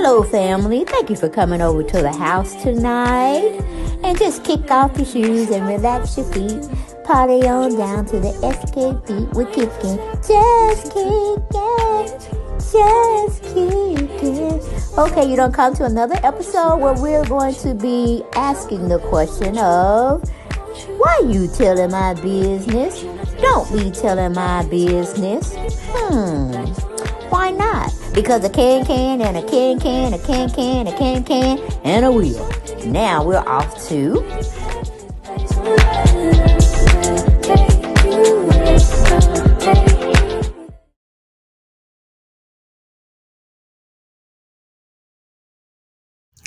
Hello, family. Thank you for coming over to the house tonight. And just kick off your shoes and relax your feet. Party on down to the SK beat. We're kicking, just kicking, just kicking. Okay, you don't come to another episode where we're going to be asking the question of, why you telling my business? Don't be telling my business. Why not? Because a can and a can, a can, and a wheel. Now we're off to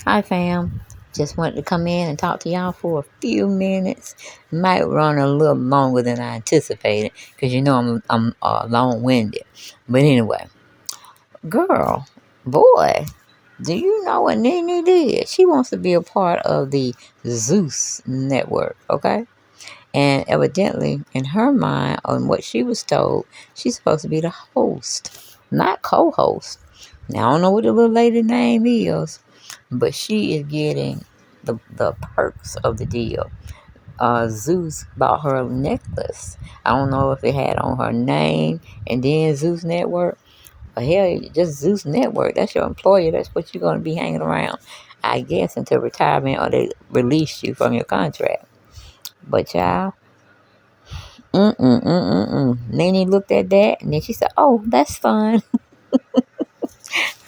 Hi fam. Just wanted to come in and talk to y'all for a few minutes. Might run a little longer than I anticipated because you know I'm long-winded. But anyway, girl, boy, do you know what Nene did? She wants to be a part of the Zeus network, okay? And evidently, in her mind, on what she was told, she's supposed to be the host, not co-host. Now, I don't know what the little lady name is, but she is getting the perks of the deal. Zeus bought her a necklace. I don't know if it had on her name and then Zeus Network. But hell, just Zeus Network. That's your employer. That's what you're going to be hanging around, I guess, until retirement or they release you from your contract. But child, Nene looked at that and then she said, "Oh, that's fun."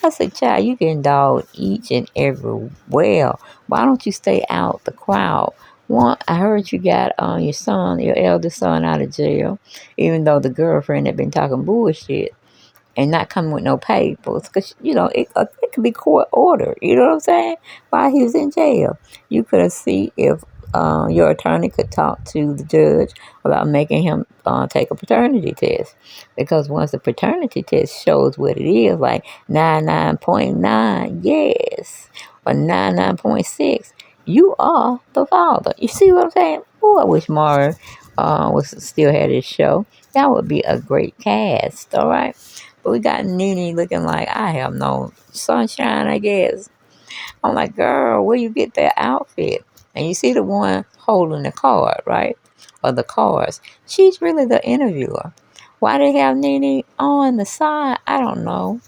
I said, "Child, you getting dogged each and every well. Why don't you stay out the crowd?" One, I heard you got your son, your eldest son, out of jail, even though the girlfriend had been talking bullshit and not coming with no papers, because you know it could be court order. You know what I'm saying? While he was in jail, you could have see if your attorney could talk to the judge about making him take a paternity test, because once the paternity test shows what it is, like 99.9, yes, or 99.6, you are the father. You see what I'm saying? Oh, I wish Mara was still had his show. That would be a great cast. All right. But we got Nene looking like, I have no sunshine, I guess. I'm like, girl, where you get that outfit? And you see the one holding the card, right? Or the cards. She's really the interviewer. Why they have Nene on the side? I don't know.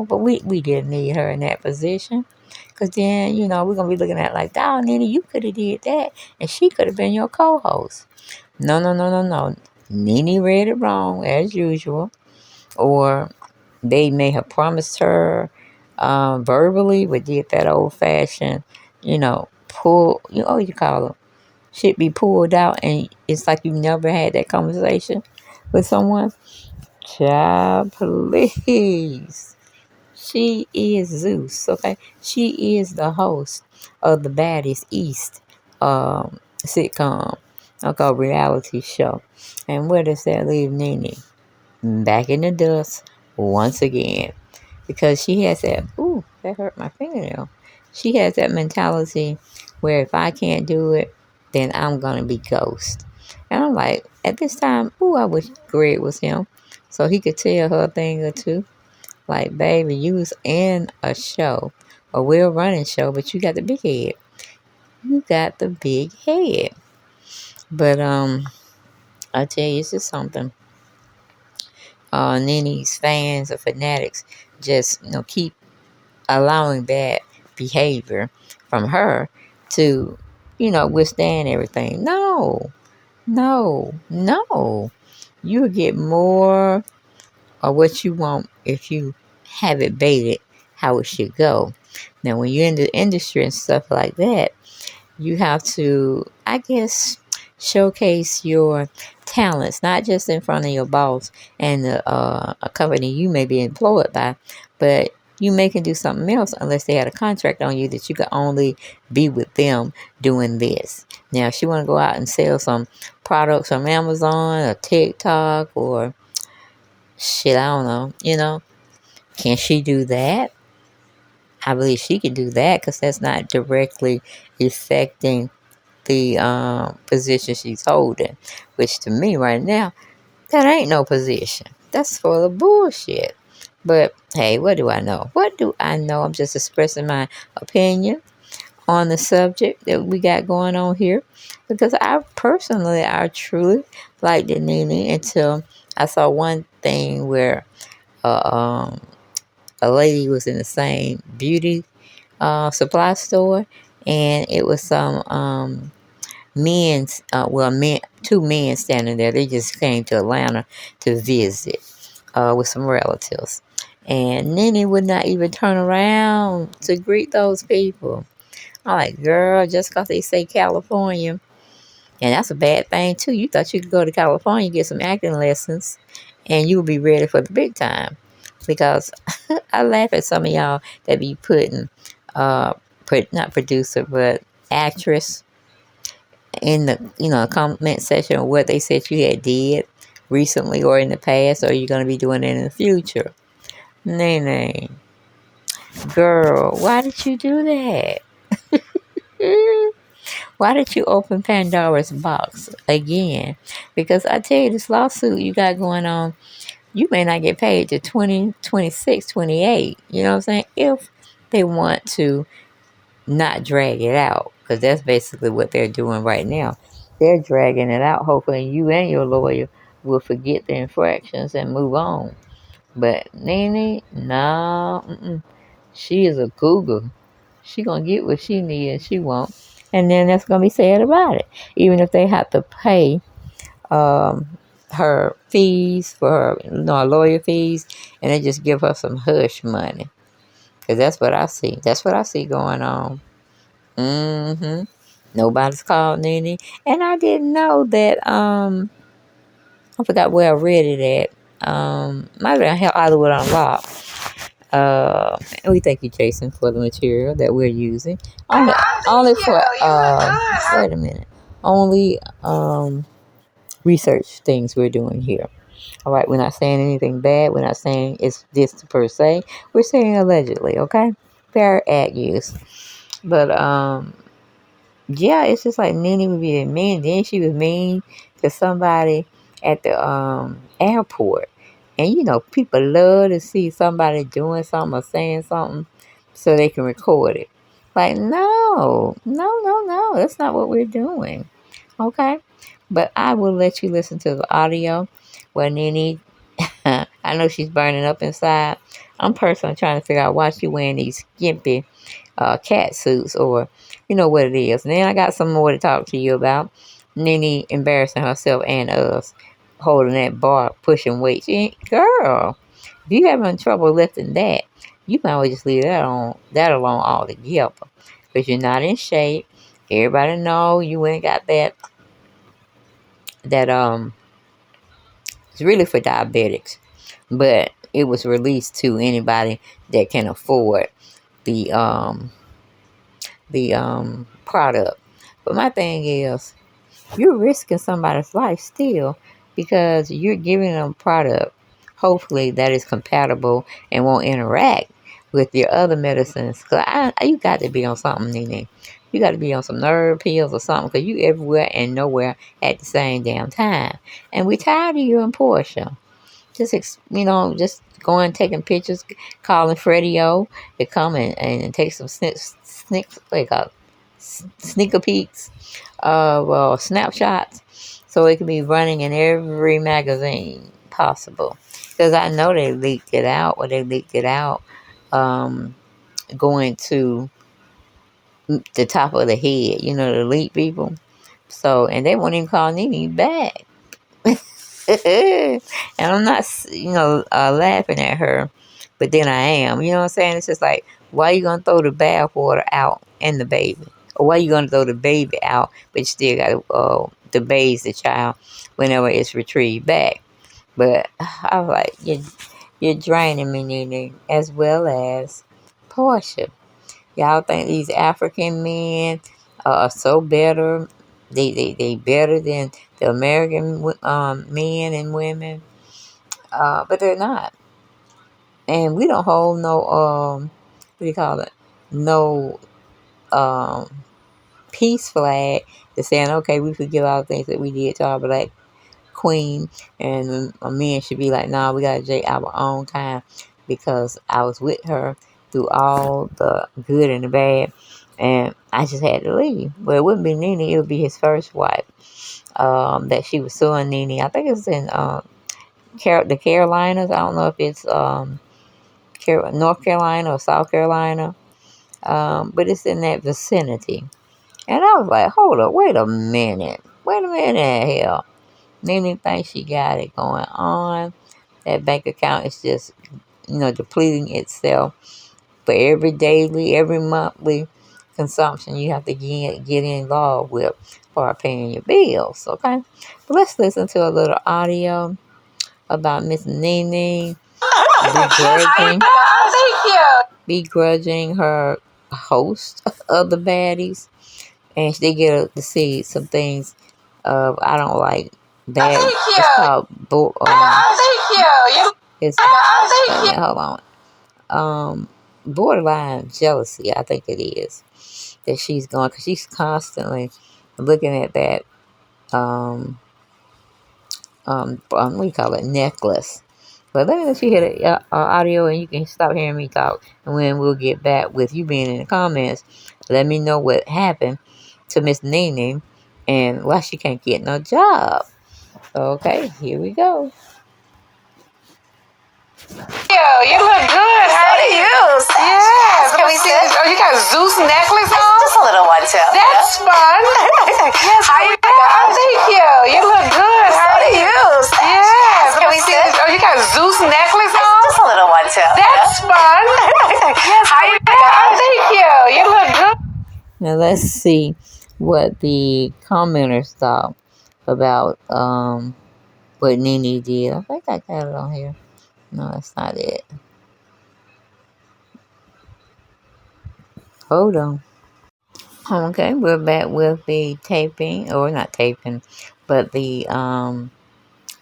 But we didn't need her in that position. Because then, you know, we're going to be looking at like, oh, Nene, you could have did that. And she could have been your co-host. No. Nene read it wrong, as usual. Or they may have promised her verbally, but did that old fashioned, pull, you call them, shit be pulled out, and it's like you never had that conversation with someone. Child, please. She is Zeus, okay? She is the host of the Baddest East sitcom, okay, reality show. And where does that leave Nene? Back in the dust once again, because she has that, ooh, that hurt my fingernail. She has that mentality where if I can't do it, then I'm going to be ghost. And I'm like, at this time, ooh, I wish Greg was him so he could tell her a thing or two. Like, baby, you was in a show, a well-running show, but you got the big head. You got the big head. But, I tell you, it's just something. Nene's fans or fanatics just, keep allowing bad behavior from her to, withstand everything. No. You'll get more of what you want if you have it baited how it should go. Now, when you're in the industry and stuff like that, you have to, I guess, showcase your talents, not just in front of your boss and a company you may be employed by, but you may can do something else unless they had a contract on you that you could only be with them doing this. Now, if you want to go out and sell some products from Amazon or TikTok or shit, I don't know, can she do that? I believe she can do that because that's not directly affecting the position she's holding, which to me right now, that ain't no position. That's full of bullshit. But hey, what do I know? What do I know? I'm just expressing my opinion on the subject that we got going on here, because I truly like the Nene until I saw one thing where uh, um, a lady was in the same beauty supply store, and it was some two men standing there. They just came to Atlanta to visit with some relatives. And Nene would not even turn around to greet those people. I'm like, girl, just because they say California, and that's a bad thing too. You thought you could go to California, get some acting lessons, and you would be ready for the big time. Because I laugh at some of y'all that be putting, not producer, but actress in the comment section of what they said you had did recently or in the past, or you're gonna be doing it in the future. Nene, girl, why did you do that? Why did you open Pandora's box again? Because I tell you, this lawsuit you got going on, you may not get paid to 2026, 28. You know what I'm saying? If they want to not drag it out, because that's basically what they're doing right now. They're dragging it out, hoping you and your lawyer will forget the infractions and move on. But Nene, no, she is a cougar. She gonna get what she need and she won't, and then that's gonna be sad about it. Even if they have to pay um, her fees for her, lawyer fees, and they just give her some hush money, because that's what I see. That's what I see going on. Nobody's called Nene, and I didn't know that. I forgot where I read it at. Might have been Hollywood Unlocked. And we thank you, Jason, for the material that we're using. Only for wait a minute. Only research things we're doing here. All right, we're not saying anything bad. We're not saying it's this per se. We're saying allegedly. Okay, fair at use. But yeah, it's just like Nene would be mean. Then she was mean to somebody at the airport. And people love to see somebody doing something or saying something so they can record it. Like, no, no, no, no. That's not what we're doing. Okay? But I will let you listen to the audio where Nene, I know she's burning up inside. I'm personally trying to figure out why she wearing these skimpy cat suits, or what it is. And then I got some more to talk to you about. Nene embarrassing herself and us, holding that bar, pushing weights. Girl, if you having trouble lifting that, you might well just leave that alone altogether, because you're not in shape. Everybody know you ain't got that. It's really for diabetics, but it was released to anybody that can afford the product. But my thing is, you're risking somebody's life still, because you're giving them a product, hopefully that is compatible and won't interact with your other medicines. Cause you got to be on something, Nene. You got to be on some nerve pills or something, because you everywhere and nowhere at the same damn time. And we tired of you and Portia. Just going taking pictures, calling Freddie O to come and take some sneaker peeks, snapshots, so it can be running in every magazine possible. Because I know they leaked it out, um, going to the top of the head, the elite people. So, and they won't even call Nene back. And I'm not, laughing at her, but then I am. You know what I'm saying? It's just like, why you gonna throw the bathwater out and the baby, or why you gonna throw the baby out, but you still got to bathe the child whenever it's retrieved back? But I was like, you're draining me, Nene, as well as Portia. Y'all think these African men are so better? They better than the American men and women, but they're not. And we don't hold no what do you call it? No um peace flag to saying, okay, we forgive all the things that we did to our black queen, and men should be like, nah, we gotta take our own time because I was with her through all the good and the bad, and I just had to leave. But it wouldn't be Nene; it would be his first wife. That she was suing Nene. I think it's in the Carolinas. I don't know if it's North Carolina or South Carolina, but it's in that vicinity. And I was like, hold up, wait a minute. Hell. Nene thinks she got it going on. That bank account is just, depleting itself. For every daily, every monthly consumption you have to get involved with for paying your bills, okay? But let's listen to a little audio about Miss Nene begrudging her host of the baddies, and they get to see some things. I don't like that. It's called it's hold on. Borderline jealousy. I think it is that she's going because she's constantly looking at that what do you call it, necklace. But let me let you hear the audio, and you can stop hearing me talk, and then we'll get back with you being in the comments. Let me know what happened to Miss Nene and why she can't get no job. Okay, here we go. Yo, you look good, honey. So do you. Yes. Can we see this? Oh, you got a Zeus necklace on? Just a little one, too. That's fun. Yes. How you doing? Thank you. You look good, honey. So do you. Yes. Can we see this? Oh, you got a Zeus necklace on? Just a little one, too. That's fun. Yes. How you doing? Thank you. You look good. Now let's see what the commenters thought about what Nene did. I think I got it on here. No, that's not it. Hold on. Okay, we're back with the taping, or not taping, but the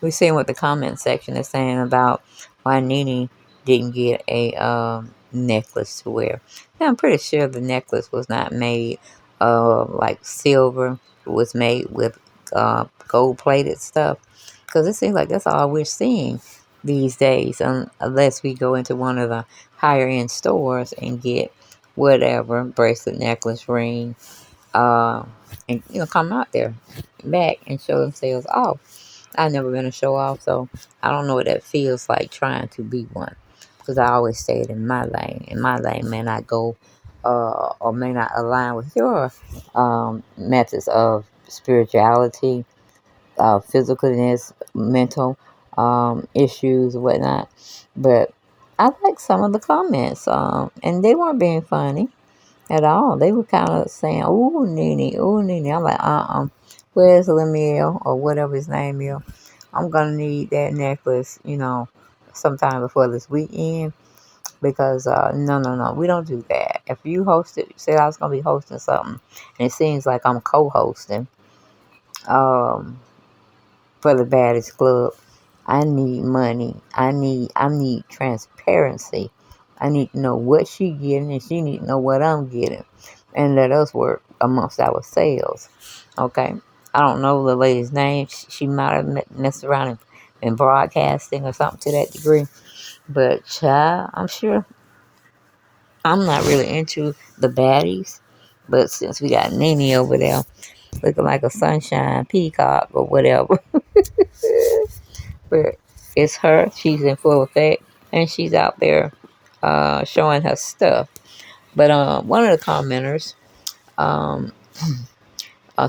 we're seeing what the comment section is saying about why Nene didn't get a necklace to wear. Now, I'm pretty sure the necklace was not made like silver. It was made with gold plated stuff, because it seems like that's all we're seeing these days, unless we go into one of the higher end stores and get whatever bracelet, necklace, ring, and come out there back and show themselves off. I've never been a show off, so I don't know what that feels like trying to be one, because I always stayed in my lane, and my lane may not go or may not align with your methods of spirituality, physicalness, mental issues, and whatnot. But I like some of the comments, and they weren't being funny at all. They were kind of saying, "Ooh, Nene, ooh, Nene." I'm like, where's Lemuel or whatever his name is? I'm gonna need that necklace, sometime before this weekend, because no, we don't do that. If you said I was gonna be hosting something, and it seems like I'm co-hosting, um, for the baddest club, I need money. I need transparency. I need to know what she getting, and she need to know what I'm getting, and let us work amongst ourselves. Okay. I don't know the lady's name. She might have messed around and been broadcasting or something to that degree. But child, I'm sure I'm not really into the baddies. But since we got Nene over there looking like a sunshine peacock or whatever, but it's her. She's in full effect, and she's out there showing her stuff. But one of the commenters um,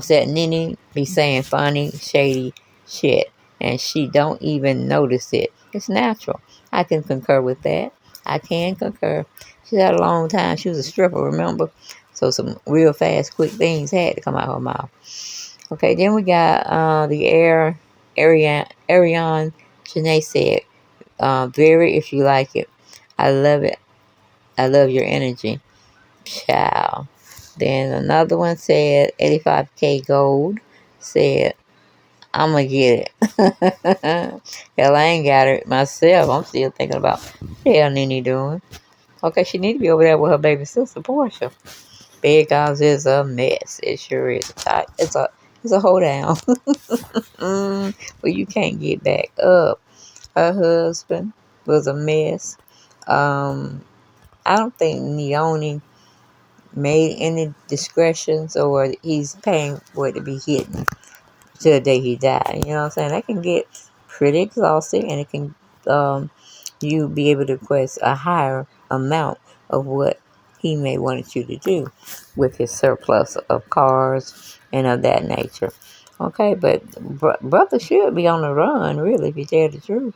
said Nene be saying funny, shady shit, and she don't even notice it. It's natural. I can concur with that. I can concur. She's had a long time. She was a stripper, remember? So some real fast, quick things had to come out her mouth. Okay, then we got Ariane Janae said, very if you like it. I love it. I love your energy. Ciao. Then another one said 85K gold. Said, I'ma get it. Hell, I ain't got it myself. I'm still thinking about what the hell Nene doing. Okay, she need to be over there with her baby sister Portia. Because it's a mess. It sure is. It's a hold down. But you can't get back up. Her husband was a mess. I don't think Neone made any discretions or he's paying for it to be hidden to the day he died. You know what I'm saying? That can get pretty exhausting, and it can you be able to request a higher amount of what he may wanted you to do with his surplus of cars and of that nature. Okay, but brother should be on the run, really, if you tell the truth,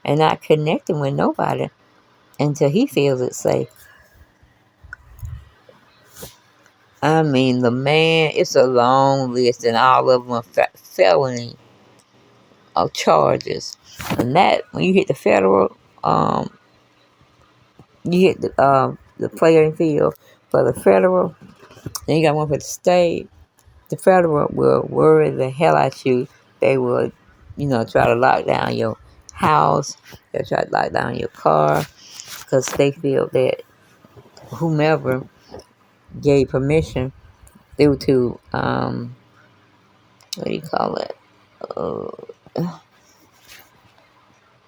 and not connecting with nobody until he feels it's safe. I mean, the man, it's a long list, and all of them are felony of charges. And that, when you hit the federal, you hit the playing field for the federal, then you got one for the state. The federal will worry the hell out you. They will, try to lock down your house. They'll try to lock down your car because they feel that whomever gave permission due to, what do you call it?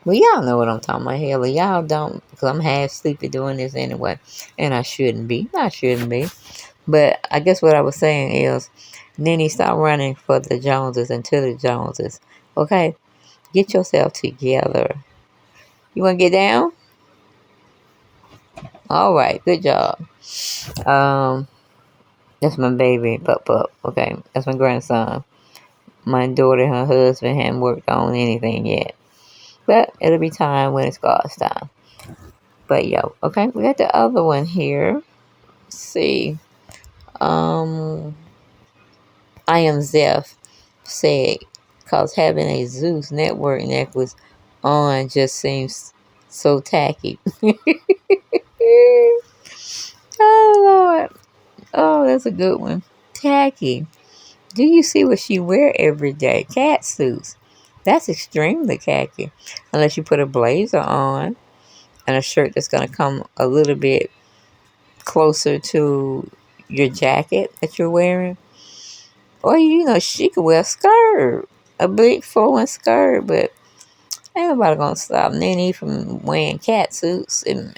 Well, y'all know what I'm talking about. Hell, y'all don't, because I'm half sleepy doing this anyway. And I shouldn't be. I shouldn't be. But I guess what I was saying is, Nene, stop running for the Joneses and to the Joneses. Okay? Get yourself together. You want to get down? All right. Good job. Um, that's my baby, Pup. Okay? That's my grandson. My daughter and her husband haven't worked on anything yet. But it'll be time when it's God's time. But yo, okay, we got the other one here. Let's see. Um, I am Zeph said, cause having a Zeus network necklace on just seems so tacky. Oh Lord. Oh, that's a good one. Tacky. Do you see what she wear every day? Cat suits. That's extremely tacky. Unless you put a blazer on and a shirt that's gonna come a little bit closer to your jacket that you're wearing. Or, she could wear a skirt, a big flowing skirt, but ain't nobody gonna stop Nene from wearing cat suits. And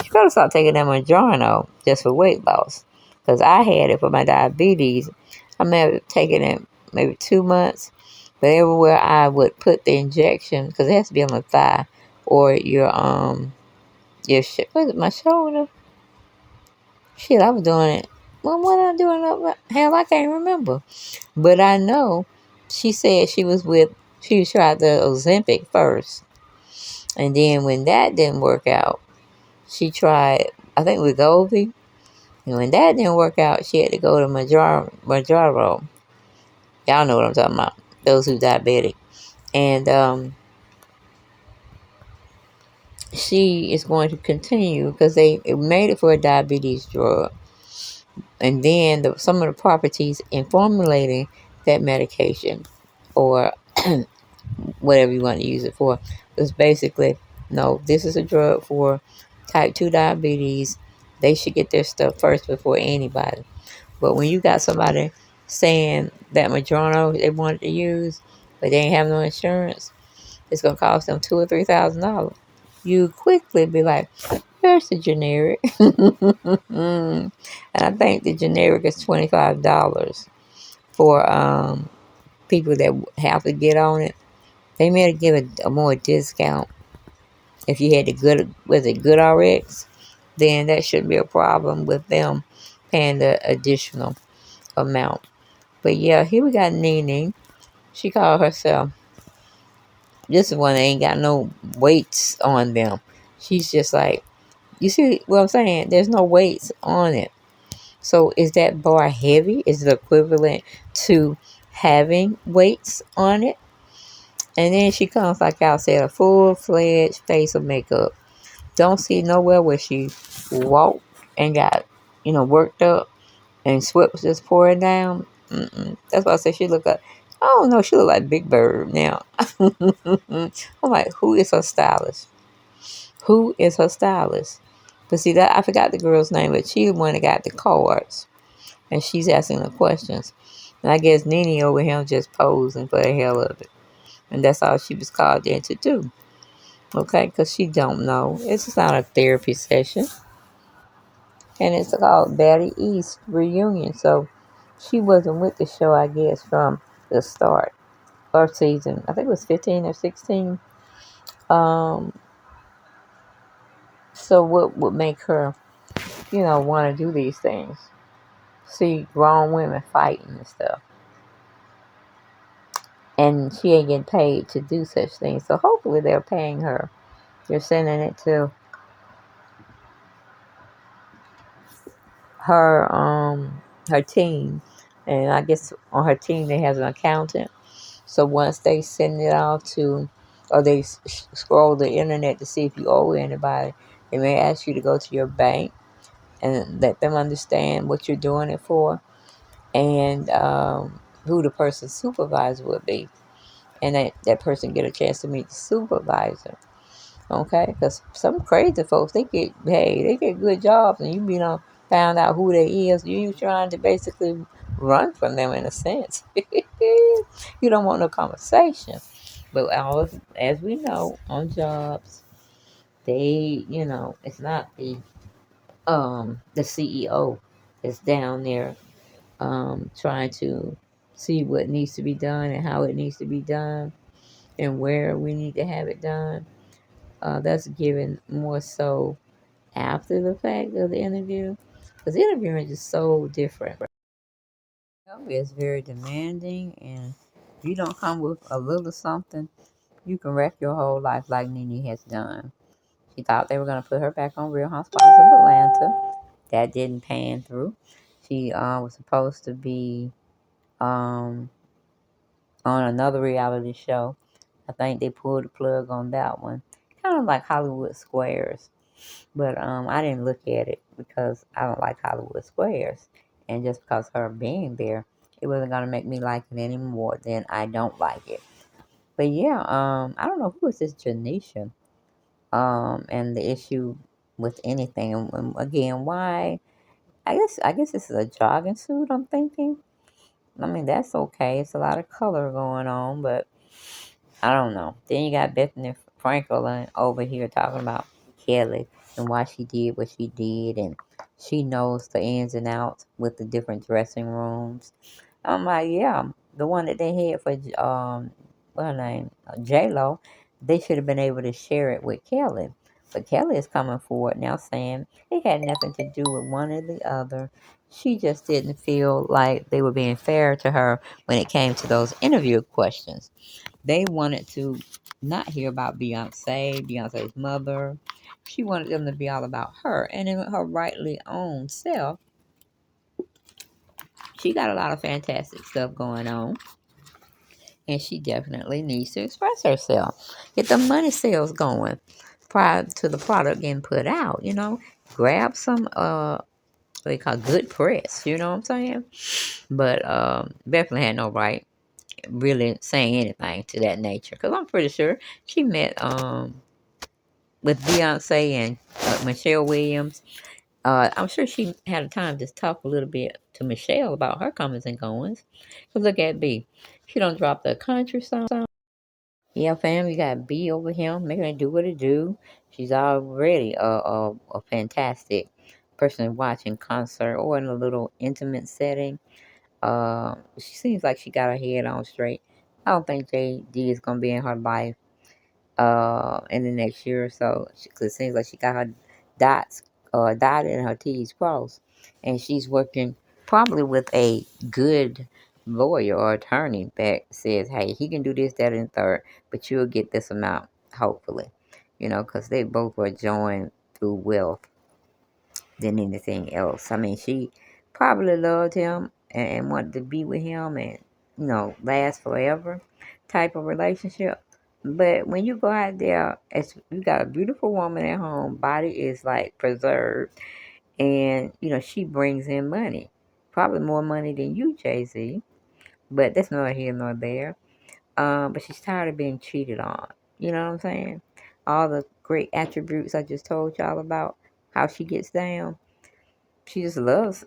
she gotta start taking that Mounjaro just for weight loss. Because I had it for my diabetes. I may have taken it maybe 2 months. But everywhere I would put the injection, because it has to be on the thigh or was it my shoulder? Shit, I was doing it. Well, what I doing up? Hell, I can't remember. But I know she said she tried the Ozempic first. And then when that didn't work out, she tried, I think, Wegovy. And when that didn't work out, she had to go to Mounjaro. Y'all know what I'm talking about. Those who diabetic. And she is going to continue because they made it for a diabetes drug. And then some of the properties in formulating that medication or whatever you want to use it for is basically, no, this is a drug for type 2 diabetes. They should get their stuff first before anybody. But when you got somebody saying that Mounjaro they wanted to use, but they ain't have no insurance, it's going to cost them $2,000 or $3,000. You quickly be like, here's the generic. And I think the generic is $25 for people that have to get on it. They may give a more discount if you had the good RX, then that shouldn't be a problem with them paying the additional amount. But yeah, here we got Nene. She called herself, this one ain't got no weights on them. She's just like, you see what I'm saying? There's no weights on it. So is that bar heavy? Is it equivalent to having weights on it? And then she comes like I said, a full-fledged face of makeup. Don't see nowhere where she walked and got, worked up and sweat was just pouring down. That's why I said she look like, I don't know, she look like Big Bird now. I'm like, who is her stylist? Who is her stylist? But see, that I forgot the girl's name, but she the one that got the cards. And she's asking the questions. And I guess Nene over here just posing for the hell of it. And that's all she was called in to do. Okay, because she don't know. It's not a therapy session, and it's called Daddy East Reunion. So she wasn't with the show, I guess, from the start or season. I think it was 15 or 16. Um, so what would make her, want to do these things? See grown women fighting and stuff, and she ain't getting paid to do such things. So hopefully they're paying her. They're sending it to her team, and I guess on her team they have an accountant. So once they send it out to, or they scroll the internet to see if you owe anybody, they may ask you to go to your bank and let them understand what you're doing it for, and who the person's supervisor would be, and that person get a chance to meet the supervisor. Okay, because some crazy folks, they get paid, they get good jobs, and you found out who they is. You trying to basically run from them in a sense. You don't want no conversation. But as we know, on jobs, they, it's not the CEO that's down there trying to see what needs to be done and how it needs to be done and where we need to have it done. That's given more so after the fact of the interview, because the interviewing is just so different. It's very demanding, and if you don't come with a little something, you can wreck your whole life like Nene has done. She thought they were going to put her back on Real Housewives of Atlanta. That didn't pan through. She was supposed to be um, on another reality show. I think they pulled the plug on that one. Kind of like Hollywood Squares. But I didn't look at it because I don't like Hollywood Squares. And just because her being there, it wasn't going to make me like it any more than I don't like it. But yeah, I don't know who is this Janisha. And the issue with anything. And again, why? I guess this is a jogging suit. I'm thinking. I mean, that's okay. It's a lot of color going on, but I don't know. Then you got Bethany Franklin over here talking about Kelly and why she did what she did, and she knows the ins and outs with the different dressing rooms. I'm like, yeah, the one that they had for what her name, J Lo, they should have been able to share it with Kelly. But Kelly is coming forward now saying it had nothing to do with one or the other. She just didn't feel like they were being fair to her when it came to those interview questions. They wanted to not hear about Beyonce's mother. She wanted them to be all about her. And in her rightly own self, she got a lot of fantastic stuff going on. And she definitely needs to express herself. Get the money sales going prior to the product getting put out, Grab some what they call good press, you know what I'm saying? But definitely had no right really saying anything to that nature. Because I'm pretty sure she met with Beyonce and Michelle Williams. I'm sure she had a time to talk a little bit to Michelle about her comings and goings. Because look at B. She don't drop the country song. Yeah, fam, you got B over here making it do what it do. She's already a fantastic person to watch in concert or in a little intimate setting. She seems like she got her head on straight. I don't think JD is going to be in her life in the next year or so. Cause it seems like she got her dots dotted and her T's crossed. And she's working probably with a good lawyer or attorney that says, hey, he can do this, that, and third, but you'll get this amount, hopefully. Because they both were joined through wealth than anything else. I mean, she probably loved him and wanted to be with him and, last forever type of relationship. But when you go out there, you got a beautiful woman at home, body is like preserved, and, she brings in money. Probably more money than you, Jay-Z, but that's neither here nor there. But she's tired of being cheated on. You know what I'm saying? All the great attributes I just told y'all about, how she gets down. She just loves.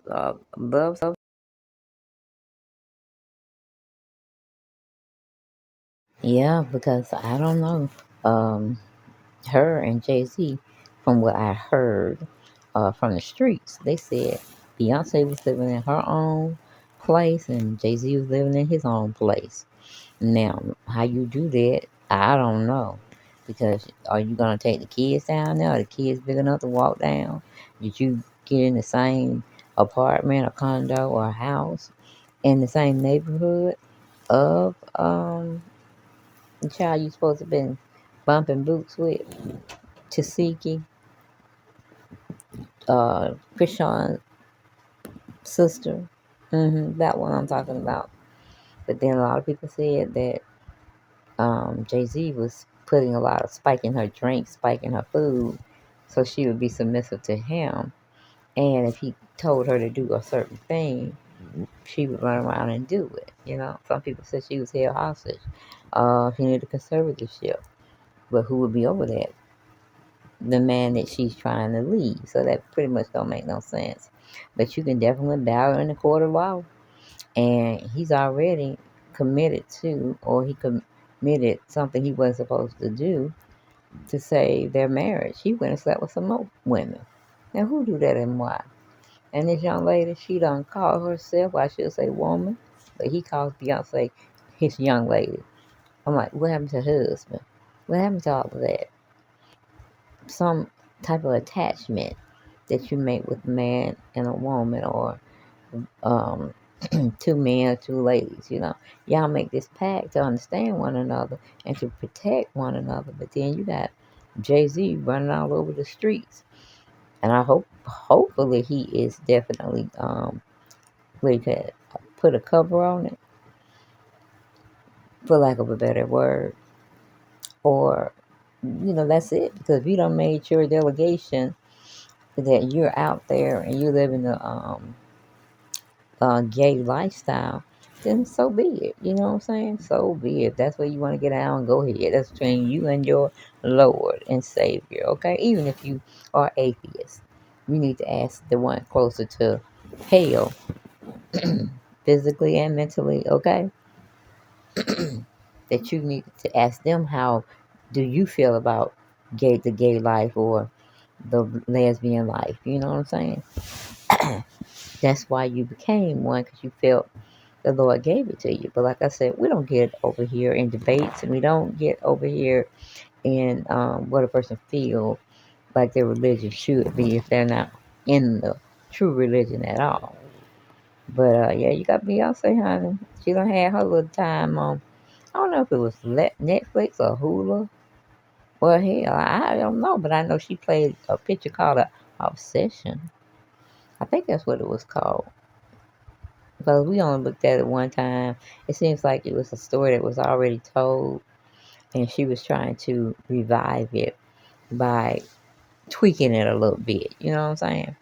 Yeah, because I don't know. Um, her and Jay-Z, from what I heard from the streets, they said Beyonce was living in her own place and Jay-Z was living in his own place. Now, how you do that, I don't know. Because are you going to take the kids down there? Are the kids big enough to walk down? Did you get in the same apartment or condo or house in the same neighborhood of the child you supposed to have been bumping boots with? Tasiki, Krishan's sister. That one I'm talking about. But then a lot of people said that Jay Z was putting a lot of spike in her drink, spike in her food, so she would be submissive to him. And if he told her to do a certain thing, she would run around and do it. You know, some people said she was held hostage. She needed a conservatorship, but who would be over that? The man that she's trying to leave. So that pretty much don't make no sense. But you can definitely battle in the court of law. And he's already committed to, or he committed something he wasn't supposed to do to save their marriage. He went and slept with some more women. Now, who do that and why? And this young lady, she done called herself, well, I should say woman, but he calls Beyonce his young lady. I'm like, what happened to her husband? What happened to all of that? Some type of attachment that you make with a man and a woman, or um, two men or two ladies, you know. Y'all make this pact to understand one another and to protect one another. But then you got Jay-Z running all over the streets. And hopefully he is definitely, we could put a cover on it, for lack of a better word. Or, that's it. Because if you don't made your delegation that you're out there and you live in the gay lifestyle, then so be it. You know what I'm saying? So be it. If that's where you want to get out, go ahead. That's between you and your Lord and Savior, okay? Even if you are atheist, you need to ask the one closer to hell, physically and mentally, okay? That you need to ask them, how do you feel about the gay life or the lesbian life? You know what I'm saying? That's why you became one, because you felt the Lord gave it to you. But like I said, we don't get over here in debates, and we don't get over here in what a person feels like their religion should be if they're not in the true religion at all. But yeah, you got Beyonce, honey. She done had her little time on. I don't know if it was Netflix or Hulu. Well, hell, I don't know, but I know she played a picture called Obsession. I think that's what it was called. Because we only looked at it one time. It seems like it was a story that was already told, and she was trying to revive it by tweaking it a little bit. You know what I'm saying?